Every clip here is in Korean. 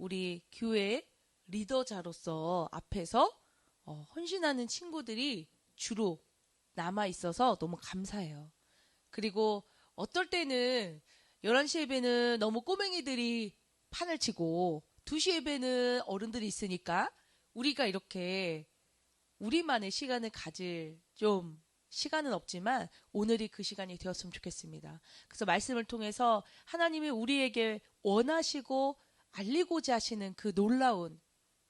우리 교회 리더자로서 앞에서 헌신하는 친구들이 주로 남아 있어서 너무 감사해요. 그리고 어떨 때는 11시 예배는 너무 꼬맹이들이 판을 치고 2시 예배는 어른들이 있으니까 우리가 이렇게 우리만의 시간을 가질 좀 시간은 없지만 오늘이 그 시간이 되었으면 좋겠습니다. 그래서 말씀을 통해서 하나님이 우리에게 원하시고 알리고자 하시는 그 놀라운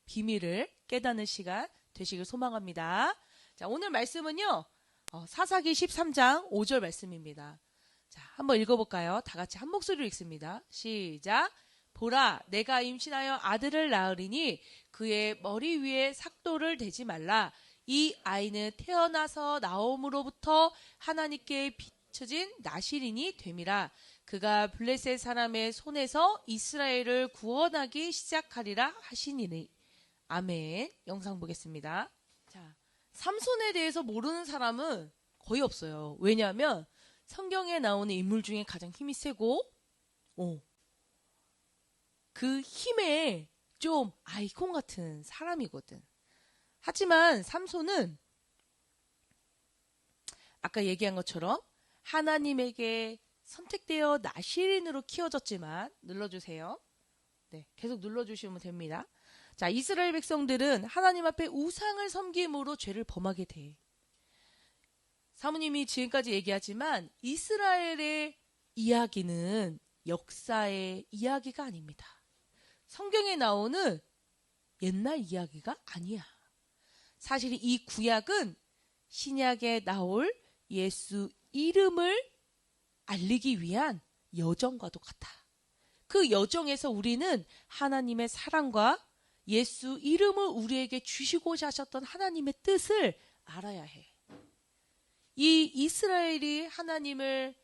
비밀을 깨닫는 시간 되시길 소망합니다. 자, 오늘 말씀은요. 사사기 13장 5절 말씀입니다. 자, 한번 읽어볼까요? 다 같이 한 목소리로 읽습니다. 시작. 보라, 내가 임신하여 아들을 낳으리니 그의 머리 위에 삭도를 대지 말라. 이 아이는 태어나서 나옴으로부터 하나님께 비춰진 나실인이 됨이라. 그가 블레셋 사람의 손에서 이스라엘을 구원하기 시작하리라 하시니니. 아멘. 영상 보겠습니다. 자, 삼손에 대해서 모르는 사람은 거의 없어요. 왜냐하면 성경에 나오는 인물 중에 가장 힘이 세고 그 힘에 좀 아이콘 같은 사람이거든. 하지만 삼손은 아까 얘기한 것처럼 하나님에게 선택되어 나실인으로 키워졌지만 눌러주세요. 네, 계속 눌러주시면 됩니다. 자, 이스라엘 백성들은 하나님 앞에 우상을 섬김으로 죄를 범하게 돼. 사모님이 지금까지 얘기하지만 이스라엘의 이야기는 역사의 이야기가 아닙니다. 성경에 나오는 옛날 이야기가 아니야. 사실 이 구약은 신약에 나올 예수 이름을 알리기 위한 여정과도 같아. 그 여정에서 우리는 하나님의 사랑과 예수 이름을 우리에게 주시고자 하셨던 하나님의 뜻을 알아야 해. 이 이스라엘이 하나님을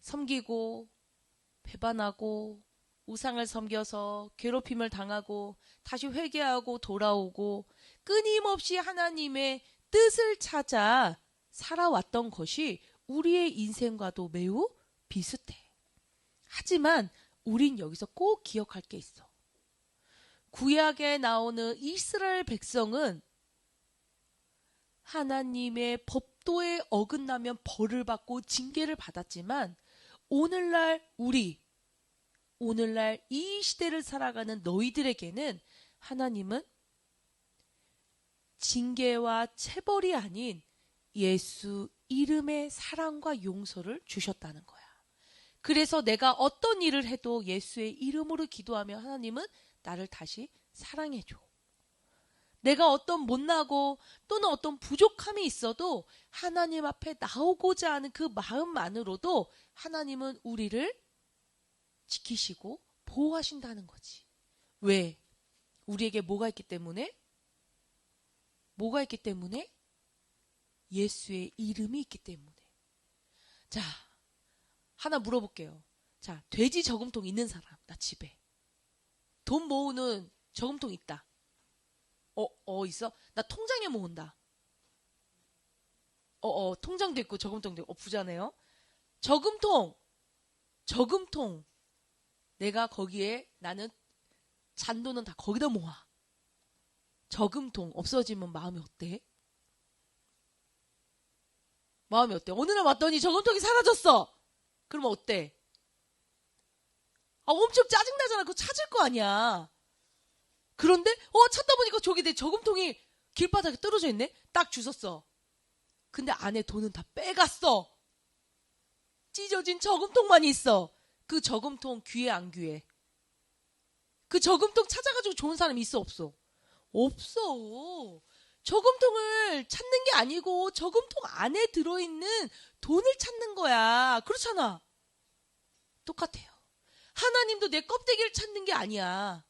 섬기고 배반하고 우상을 섬겨서 괴롭힘을 당하고 다시 회개하고 돌아오고 끊임없이 하나님의 뜻을 찾아 살아왔던 것이 우리의 인생과도 매우 비슷해. 하지만 우린 여기서 꼭 기억할 게 있어. 구약에 나오는 이스라엘 백성은 하나님의 법도에 어긋나면 벌을 받고 징계를 받았지만 오늘날 이 시대를 살아가는 너희들에게는 하나님은 징계와 체벌이 아닌 예수 이름의 사랑과 용서를 주셨다는 거야. 그래서 내가 어떤 일을 해도 예수의 이름으로 기도하면 하나님은 나를 다시 사랑해줘. 내가 어떤 못나고 또는 어떤 부족함이 있어도 하나님 앞에 나오고자 하는 그 마음만으로도 하나님은 우리를 지키시고 보호하신다는 거지. 왜? 우리에게 뭐가 있기 때문에? 뭐가 있기 때문에? 예수의 이름이 있기 때문에. 자, 하나 물어볼게요. 자, 돼지 저금통 있는 사람, 나 집에. 돈 모으는 저금통 있다. 있어? 나 통장에 모은다. 통장도 있고 저금통도 있고. 부자네요. 저금통. 내가 거기에 나는 잔돈은 다 거기다 모아. 저금통 없어지면 마음이 어때? 마음이 어때? 어느 날 왔더니 저금통이 사라졌어. 그러면 어때? 엄청 짜증나잖아. 그거 찾을 거 아니야. 그런데 찾다 보니까 저기 내 저금통이 길바닥에 떨어져 있네. 딱 주웠어. 근데 안에 돈은 다 빼갔어. 찢어진 저금통만 있어. 그 저금통 귀해 안 귀해? 그 저금통 찾아가지고 좋은 사람이 있어 없어? 없어. 저금통을 찾는 게 아니고 저금통 안에 들어있는 돈을 찾는 거야. 그렇잖아. 똑같아요. 하나님도 내 껍데기를 찾는 게 아니야.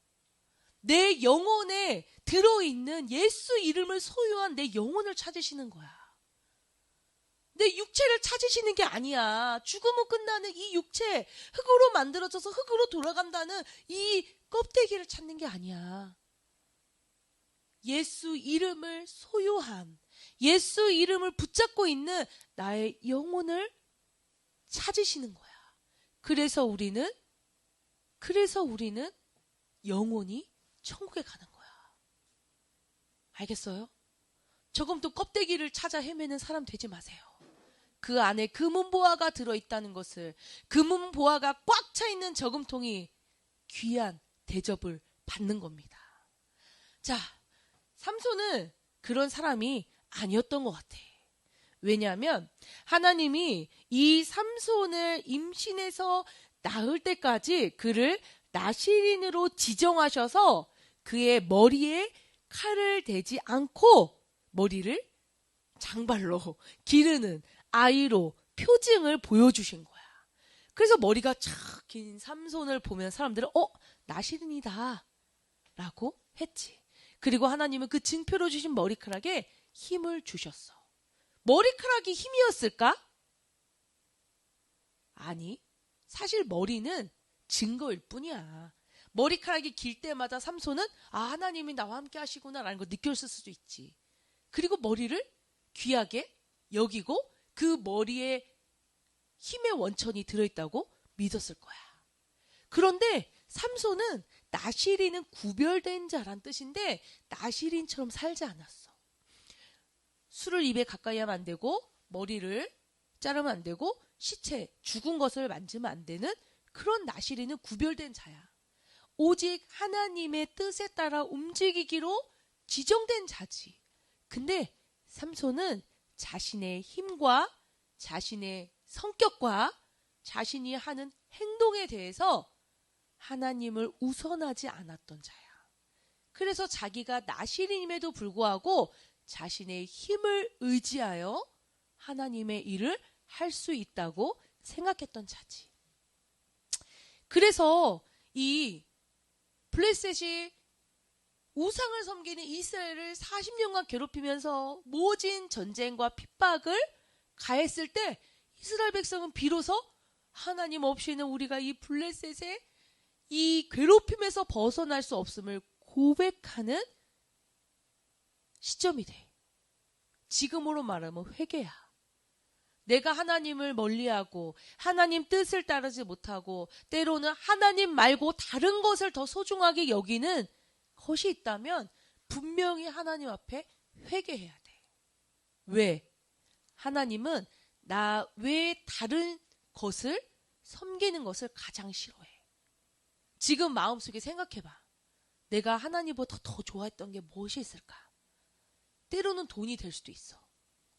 내 영혼에 들어있는 예수 이름을 소유한 내 영혼을 찾으시는 거야. 내 육체를 찾으시는 게 아니야. 죽으면 끝나는 이 육체, 흙으로 만들어져서 흙으로 돌아간다는 이 껍데기를 찾는 게 아니야. 예수 이름을 소유한, 예수 이름을 붙잡고 있는 나의 영혼을 찾으시는 거야. 그래서 우리는 영원히 천국에 가는 거야. 알겠어요? 저금통 껍데기를 찾아 헤매는 사람 되지 마세요. 그 안에 금은보화가 들어있다는 것을, 금은보화가 꽉 차 있는 저금통이 귀한 대접을 받는 겁니다. 자, 삼손은 그런 사람이 아니었던 것 같아. 왜냐하면 하나님이 이 삼손을 임신해서 낳을 때까지 그를 나실인으로 지정하셔서 그의 머리에 칼을 대지 않고 머리를 장발로 기르는 아이로 표징을 보여주신 거야. 그래서 머리가 촥 긴 삼손을 보면 사람들은 나실인이다 라고 했지. 그리고 하나님은 그 증표로 주신 머리카락에 힘을 주셨어. 머리카락이 힘이었을까? 아니, 사실 머리는 증거일 뿐이야. 머리카락이 길 때마다 삼손은 하나님이 나와 함께 하시구나라는 걸 느꼈을 수도 있지. 그리고 머리를 귀하게 여기고 그 머리에 힘의 원천이 들어있다고 믿었을 거야. 그런데 삼손은 나실인은 구별된 자란 뜻인데 나실인처럼 살지 않았어. 술을 입에 가까이 하면 안 되고 머리를 자르면 안 되고 시체, 죽은 것을 만지면 안 되는 그런 나실인은 구별된 자야. 오직 하나님의 뜻에 따라 움직이기로 지정된 자지. 근데 삼손은 자신의 힘과 자신의 성격과 자신이 하는 행동에 대해서 하나님을 우선하지 않았던 자야. 그래서 자기가 나실인임에도 불구하고 자신의 힘을 의지하여 하나님의 일을 할 수 있다고 생각했던 자지. 그래서 이 블레셋이 우상을 섬기는 이스라엘을 40년간 괴롭히면서 모진 전쟁과 핍박을 가했을 때 이스라엘 백성은 비로소 하나님 없이는 우리가 이 블레셋의 이 괴롭힘에서 벗어날 수 없음을 고백하는 시점이 돼. 지금으로 말하면 회개야. 내가 하나님을 멀리하고 하나님 뜻을 따르지 못하고 때로는 하나님 말고 다른 것을 더 소중하게 여기는 것이 있다면 분명히 하나님 앞에 회개해야 돼. 왜? 하나님은 나 외에 다른 것을 섬기는 것을 가장 싫어해. 지금 마음속에 생각해봐. 내가 하나님보다 더 좋아했던 게 무엇이 있을까? 때로는 돈이 될 수도 있어.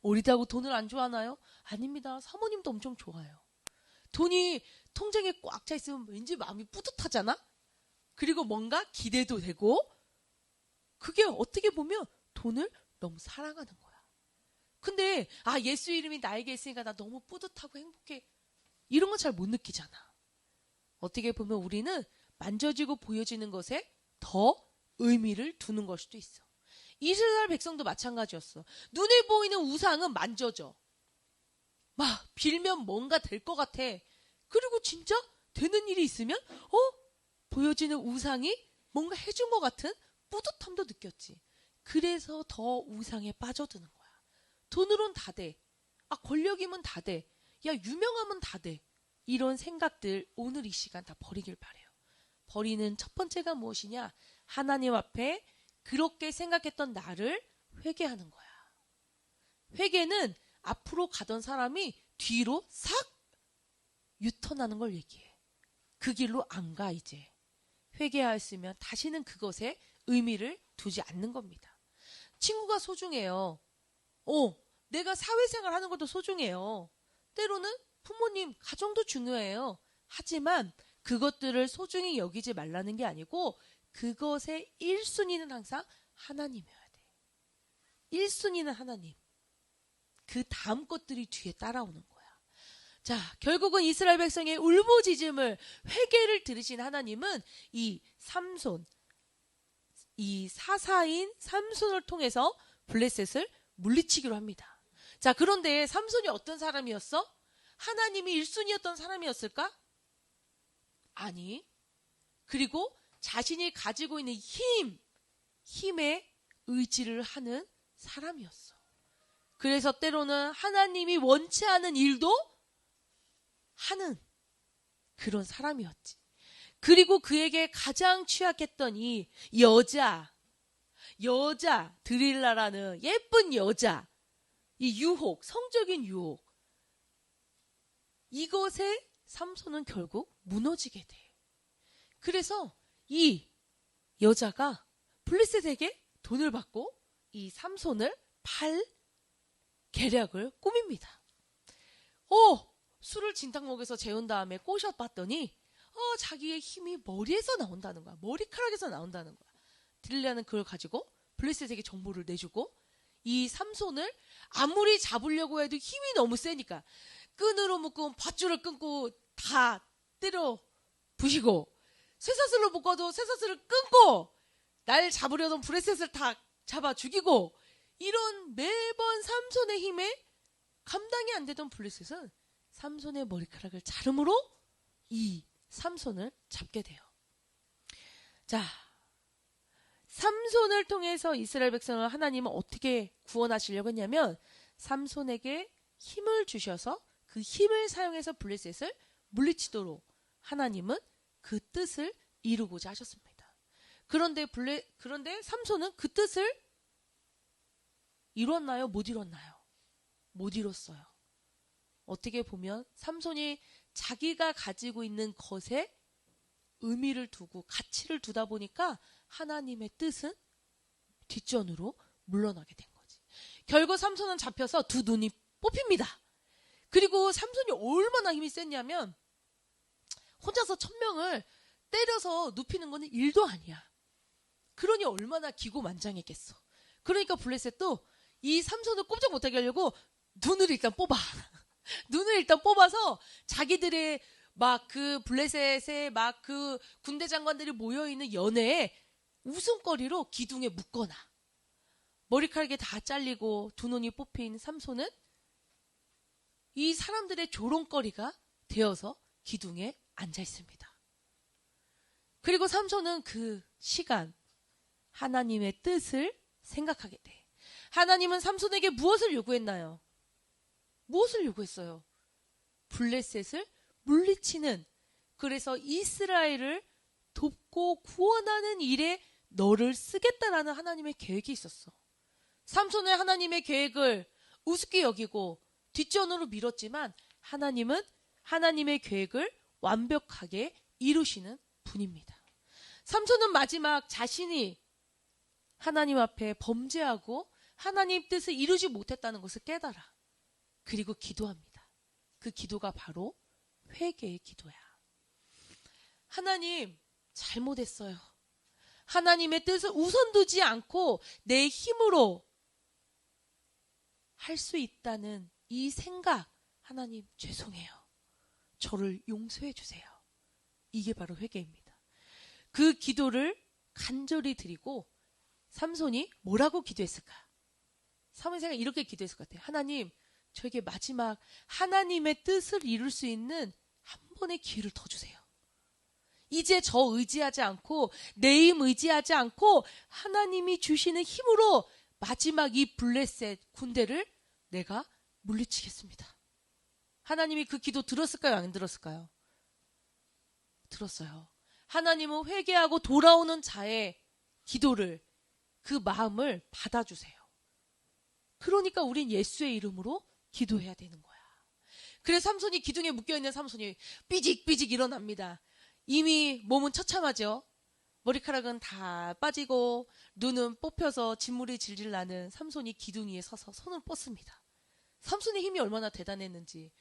어리다고 돈을 안 좋아하나요? 아닙니다. 사모님도 엄청 좋아요. 돈이 통장에 꽉 차 있으면 왠지 마음이 뿌듯하잖아? 그리고 뭔가 기대도 되고 그게 어떻게 보면 돈을 너무 사랑하는 거야. 근데 예수 이름이 나에게 있으니까 나 너무 뿌듯하고 행복해. 이런 건 잘 못 느끼잖아. 어떻게 보면 우리는 만져지고 보여지는 것에 더 의미를 두는 걸 수도 있어. 이스라엘 백성도 마찬가지였어. 눈에 보이는 우상은 만져져. 막 빌면 뭔가 될 것 같아. 그리고 진짜 되는 일이 있으면 보여지는 우상이 뭔가 해준 것 같은 뿌듯함도 느꼈지. 그래서 더 우상에 빠져드는 거야. 돈으론 다 돼. 권력이면 다 돼. 유명하면 다 돼. 이런 생각들 오늘 이 시간 다 버리길 바래요. 버리는 첫 번째가 무엇이냐? 하나님 앞에 그렇게 생각했던 나를 회개하는 거야. 회개는 앞으로 가던 사람이 뒤로 싹 유턴하는 걸 얘기해. 그 길로 안 가 이제. 회개하였으면 다시는 그것에 의미를 두지 않는 겁니다. 친구가 소중해요. 내가 사회생활 하는 것도 소중해요. 때로는 부모님, 가정도 중요해요. 하지만 그것들을 소중히 여기지 말라는 게 아니고 그것의 1순위는 항상 하나님이어야 돼. 1순위는 하나님. 그 다음 것들이 뒤에 따라오는 거야. 자, 결국은 이스라엘 백성의 울부짖음을 회개를 들으신 하나님은 이 삼손, 이 사사인 삼손을 통해서 블레셋을 물리치기로 합니다. 자, 그런데 삼손이 어떤 사람이었어? 하나님이 1순위였던 사람이었을까? 아니. 그리고 자신이 가지고 있는 힘에 의지를 하는 사람이었어. 그래서 때로는 하나님이 원치 않은 일도 하는 그런 사람이었지. 그리고 그에게 가장 취약했던 이 여자 드릴라라는 예쁜 여자, 이 유혹, 성적인 유혹, 이것에 삼손은 결국 무너지게 돼. 그래서 이 여자가 블레셋에게 돈을 받고 이 삼손을 팔 계략을 꾸밉니다. 술을 진탕 먹여서 재운 다음에 꼬셔봤더니 자기의 힘이 머리에서 나온다는 거야. 머리카락에서 나온다는 거야. 딜리아는 그걸 가지고 블레셋에게 정보를 내주고 이 삼손을 아무리 잡으려고 해도 힘이 너무 세니까 끈으로 묶고 밧줄을 끊고 다 때려 부시고, 쇠사슬로 묶어도 쇠사슬을 끊고 날 잡으려던 블레셋을 다 잡아 죽이고, 이런 매번 삼손의 힘에 감당이 안 되던 블레셋은 삼손의 머리카락을 자름으로 이 삼손을 잡게 돼요. 자, 삼손을 통해서 이스라엘 백성을 하나님은 어떻게 구원하시려고 했냐면 삼손에게 힘을 주셔서 그 힘을 사용해서 블레셋을 물리치도록 하나님은 그 뜻을 이루고자 하셨습니다. 그런데 삼손은 그 뜻을 이뤘나요? 못 이뤘나요? 못 이뤘어요. 어떻게 보면 삼손이 자기가 가지고 있는 것에 의미를 두고 가치를 두다 보니까 하나님의 뜻은 뒷전으로 물러나게 된 거지. 결국 삼손은 잡혀서 두 눈이 뽑힙니다. 그리고 삼손이 얼마나 힘이 셌냐면 혼자서 1000명을 때려서 눕히는 거는 일도 아니야. 그러니 얼마나 기고만장했겠어. 그러니까 블레셋도 이 삼손을 꼼짝 못하게 하려고 눈을 일단 뽑아. 눈을 일단 뽑아서 자기들의 막 그 블레셋의 막 그 군대 장관들이 모여있는 연회에 웃음거리로 기둥에 묶거나, 머리카락이 다 잘리고 두 눈이 뽑힌 삼손은 이 사람들의 조롱거리가 되어서 기둥에 앉아 있습니다. 그리고 삼손은 그 시간 하나님의 뜻을 생각하게 돼. 하나님은 삼손에게 무엇을 요구했나요? 무엇을 요구했어요? 블레셋을 물리치는, 그래서 이스라엘을 돕고 구원하는 일에 너를 쓰겠다라는 하나님의 계획이 있었어. 삼손은 하나님의 계획을 우습게 여기고 뒷전으로 밀었지만 하나님은 하나님의 계획을 완벽하게 이루시는 분입니다. 삼손은 마지막 자신이 하나님 앞에 범죄하고 하나님 뜻을 이루지 못했다는 것을 깨달아. 그리고 기도합니다. 그 기도가 바로 회개의 기도야. 하나님, 잘못했어요. 하나님의 뜻을 우선 두지 않고 내 힘으로 할 수 있다는 이 생각, 하나님 죄송해요. 저를 용서해 주세요. 이게 바로 회개입니다. 그 기도를 간절히 드리고 삼손이 뭐라고 기도했을까? 삼손이 이렇게 기도했을 것 같아요. 하나님, 저에게 마지막 하나님의 뜻을 이룰 수 있는 한 번의 기회를 더 주세요. 이제 저 의지하지 않고 내 힘 의지하지 않고 하나님이 주시는 힘으로 마지막 이 블레셋 군대를 내가 물리치겠습니다. 하나님이 그 기도 들었을까요? 안 들었을까요? 들었어요. 하나님은 회개하고 돌아오는 자의 기도를, 그 마음을 받아주세요. 그러니까 우린 예수의 이름으로 기도해야 되는 거야. 그래서 삼손이, 기둥에 묶여있는 삼손이 삐직삐직 일어납니다. 이미 몸은 처참하죠. 머리카락은 다 빠지고 눈은 뽑혀서 진물이 질질 나는 삼손이 기둥 위에 서서 손을 뻗습니다. 삼손의 힘이 얼마나 대단했는지,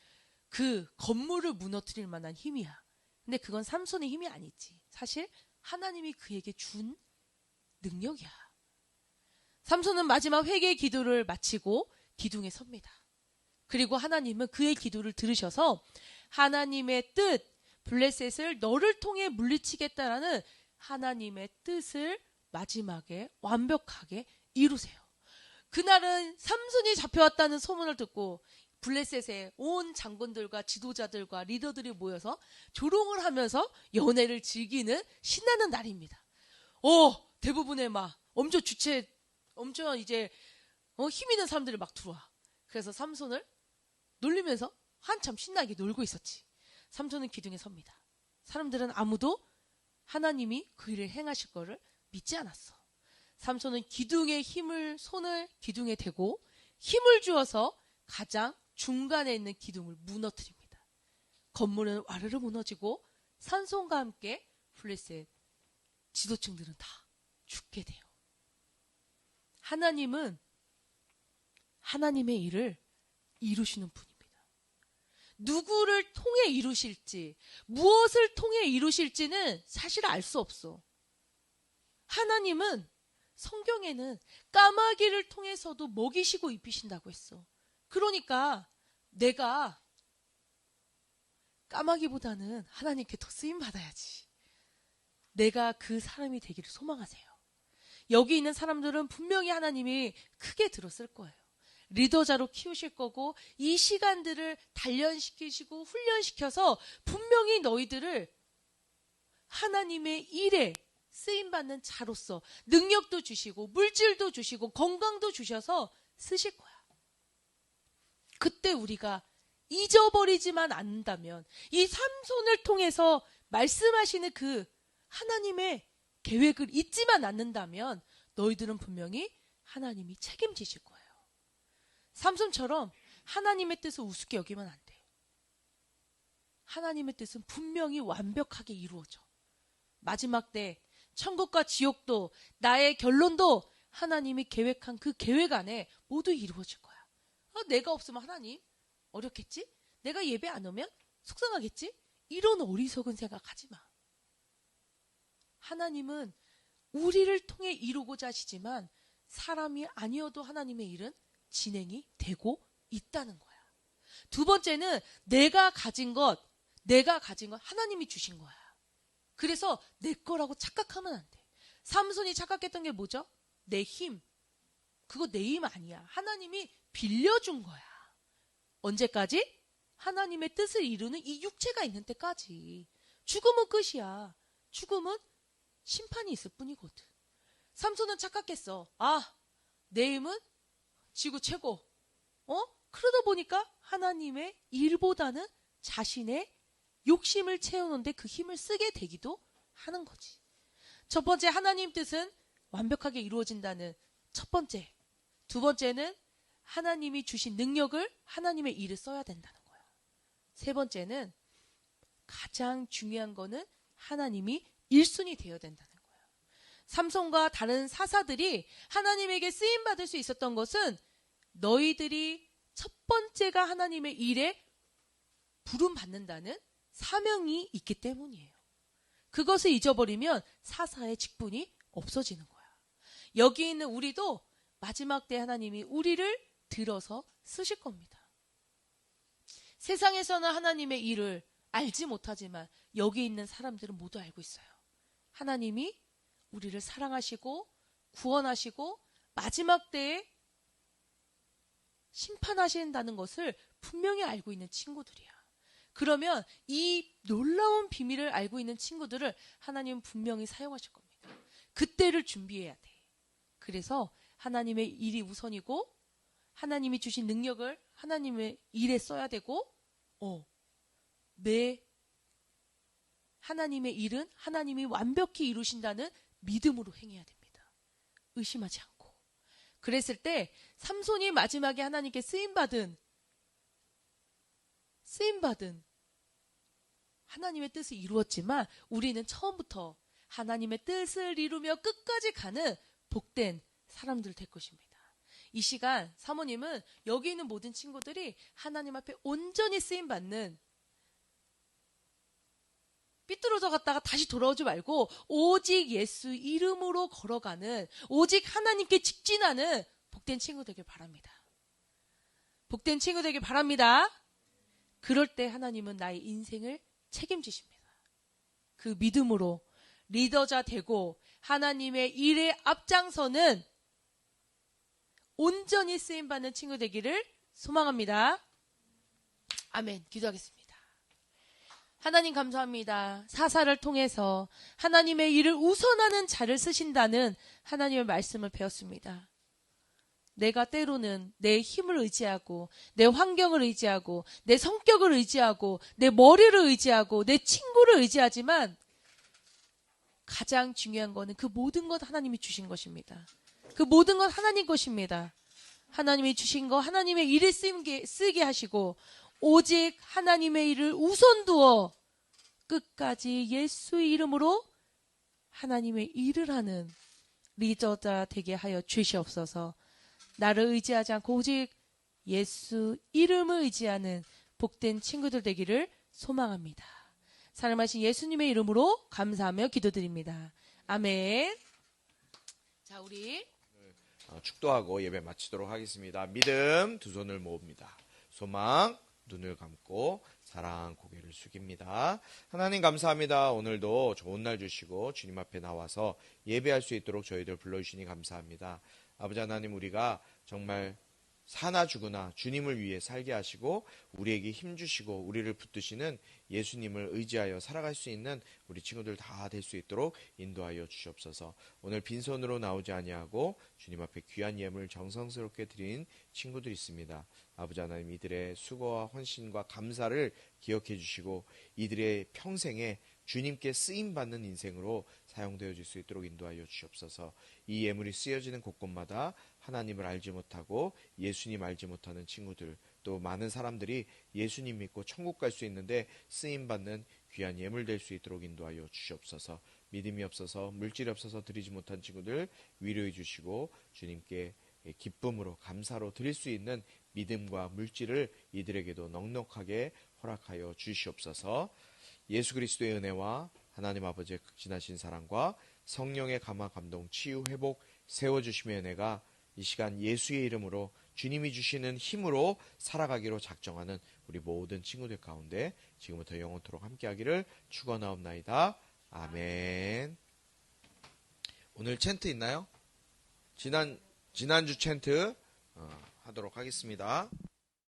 그 건물을 무너뜨릴 만한 힘이야. 근데 그건 삼손의 힘이 아니지. 사실 하나님이 그에게 준 능력이야. 삼손은 마지막 회개의 기도를 마치고 기둥에 섭니다. 그리고 하나님은 그의 기도를 들으셔서 하나님의 뜻, 블레셋을 너를 통해 물리치겠다라는 하나님의 뜻을 마지막에 완벽하게 이루세요. 그날은 삼손이 잡혀왔다는 소문을 듣고 블레셋의 온 장군들과 지도자들과 리더들이 모여서 조롱을 하면서 연회를 즐기는 신나는 날입니다. 대부분의 막 엄청 이제 힘 있는 사람들이 막 들어와. 그래서 삼손을 놀리면서 한참 신나게 놀고 있었지. 삼손은 기둥에 섭니다. 사람들은 아무도 하나님이 그 일을 행하실 거를 믿지 않았어. 삼손은 기둥에 손을 기둥에 대고 힘을 주어서 가장 중간에 있는 기둥을 무너뜨립니다. 건물은 와르르 무너지고 삼손과 함께 블레셋 지도층들은 다 죽게 돼요. 하나님은 하나님의 일을 이루시는 분입니다. 누구를 통해 이루실지, 무엇을 통해 이루실지는 사실 알 수 없어. 하나님은 성경에는 까마귀를 통해서도 먹이시고 입히신다고 했어. 그러니까 내가 까마귀보다는 하나님께 더 쓰임 받아야지. 내가 그 사람이 되기를 소망하세요. 여기 있는 사람들은 분명히 하나님이 크게 들었을 거예요. 리더자로 키우실 거고 이 시간들을 단련시키시고 훈련시켜서 분명히 너희들을 하나님의 일에 쓰임받는 자로서 능력도 주시고 물질도 주시고 건강도 주셔서 쓰실 거야. 그때 우리가 잊어버리지만 않는다면 이 삼손을 통해서 말씀하시는 그 하나님의 계획을 잊지만 않는다면 너희들은 분명히 하나님이 책임지실 거예요. 삼손처럼 하나님의 뜻을 우습게 여기면 안 돼. 하나님의 뜻은 분명히 완벽하게 이루어져. 마지막 때 천국과 지옥도 나의 결론도 하나님이 계획한 그 계획 안에 모두 이루어질 거야. 내가 없으면 하나님 어렵겠지? 내가 예배 안 오면 속상하겠지? 이런 어리석은 생각하지 마. 하나님은 우리를 통해 이루고자 하시지만 사람이 아니어도 하나님의 일은 진행이 되고 있다는 거야. 두 번째는 내가 가진 것 하나님이 주신 거야. 그래서 내 거라고 착각하면 안 돼. 삼손이 착각했던 게 뭐죠? 내 힘. 그거 내 힘 아니야. 하나님이 빌려준 거야. 언제까지? 하나님의 뜻을 이루는 이 육체가 있는 때까지. 죽음은 끝이야. 죽음은 심판이 있을 뿐이거든. 삼손은 착각했어. 내 힘은 지구 최고. 그러다 보니까 하나님의 일보다는 자신의 욕심을 채우는데 그 힘을 쓰게 되기도 하는 거지. 첫 번째, 하나님 뜻은 완벽하게 이루어진다는 첫 번째. 두 번째는 하나님이 주신 능력을 하나님의 일을 써야 된다는 거야. 세 번째는 가장 중요한 거는 하나님이 1순위 되어야 된다는 거야. 삼손과 다른 사사들이 하나님에게 쓰임받을 수 있었던 것은 너희들이 첫 번째가 하나님의 일에 부름받는다는 사명이 있기 때문이에요. 그것을 잊어버리면 사사의 직분이 없어지는 거야. 여기 있는 우리도 마지막 때 하나님이 우리를 들어서 쓰실 겁니다. 세상에서는 하나님의 일을 알지 못하지만 여기 있는 사람들은 모두 알고 있어요. 하나님이 우리를 사랑하시고 구원하시고 마지막 때에 심판하신다는 것을 분명히 알고 있는 친구들이야. 그러면 이 놀라운 비밀을 알고 있는 친구들을 하나님은 분명히 사용하실 겁니다. 그때를 준비해야 돼. 그래서 하나님의 일이 우선이고 하나님이 주신 능력을 하나님의 일에 써야 되고 내 하나님의 일은 하나님이 완벽히 이루신다는 믿음으로 행해야 됩니다. 의심하지 않고. 그랬을 때 삼손이 마지막에 하나님께 쓰임받은 하나님의 뜻이 이루었지만 우리는 처음부터 하나님의 뜻을 이루며 끝까지 가는 복된 사람들 될 것입니다. 이 시간 사모님은 여기 있는 모든 친구들이 하나님 앞에 온전히 쓰임받는 삐뚤어져 갔다가 다시 돌아오지 말고 오직 예수 이름으로 걸어가는 오직 하나님께 직진하는 복된 친구 되길 바랍니다. 복된 친구 되길 바랍니다. 그럴 때 하나님은 나의 인생을 책임지십니다. 그 믿음으로 리더자 되고 하나님의 일에 앞장서는 온전히 쓰임받는 친구 되기를 소망합니다. 아멘. 기도하겠습니다. 하나님 감사합니다. 사사를 통해서 하나님의 일을 우선하는 자를 쓰신다는 하나님의 말씀을 배웠습니다. 내가 때로는 내 힘을 의지하고 내 환경을 의지하고 내 성격을 의지하고 내 머리를 의지하고 내 친구를 의지하지만 가장 중요한 거는 그 모든 것 하나님이 주신 것입니다. 그 모든 것 하나님 것입니다. 하나님이 주신 거 하나님의 일에 쓰게 하시고 오직 하나님의 일을 우선 두어 끝까지 예수의 이름으로 하나님의 일을 하는 리더자 되게 하여 주시옵소서. 나를 의지하지 않고 오직 예수 이름을 의지하는 복된 친구들 되기를 소망합니다. 사랑하신 예수님의 이름으로 감사하며 기도드립니다. 아멘. 자, 우리 축도하고 예배 마치도록 하겠습니다. 믿음 두 손을 모읍니다. 소망 눈을 감고 사랑 고개를 숙입니다. 하나님 감사합니다. 오늘도 좋은 날 주시고 주님 앞에 나와서 예배할 수 있도록 저희들 불러주시니 감사합니다. 아버지 하나님, 우리가 정말 사나 죽으나 주님을 위해 살게 하시고 우리에게 힘 주시고 우리를 붙드시는 예수님을 의지하여 살아갈 수 있는 우리 친구들 다 될 수 있도록 인도하여 주시옵소서. 오늘 빈손으로 나오지 아니하고 주님 앞에 귀한 예물 정성스럽게 드린 친구들 있습니다. 아버지 하나님, 이들의 수고와 헌신과 감사를 기억해 주시고 이들의 평생에 주님께 쓰임받는 인생으로 사용되어질 수 있도록 인도하여 주시옵소서. 이 예물이 쓰여지는 곳곳마다 하나님을 알지 못하고 예수님 알지 못하는 친구들, 또 많은 사람들이 예수님 믿고 천국 갈 수 있는데 쓰임받는 귀한 예물 될 수 있도록 인도하여 주시옵소서. 믿음이 없어서 물질이 없어서 드리지 못한 친구들 위로해 주시고 주님께 기쁨으로 감사로 드릴 수 있는 믿음과 물질을 이들에게도 넉넉하게 허락하여 주시옵소서. 예수 그리스도의 은혜와 하나님 아버지의 극진하신 사랑과 성령의 감화 감동 치유 회복 세워주심의 은혜가 이 시간 예수의 이름으로 주님이 주시는 힘으로 살아가기로 작정하는 우리 모든 친구들 가운데 지금부터 영원토록 함께하기를 축원하옵나이다. 아멘. 오늘 챈트 있나요? 지난주 챈트 하도록 하겠습니다.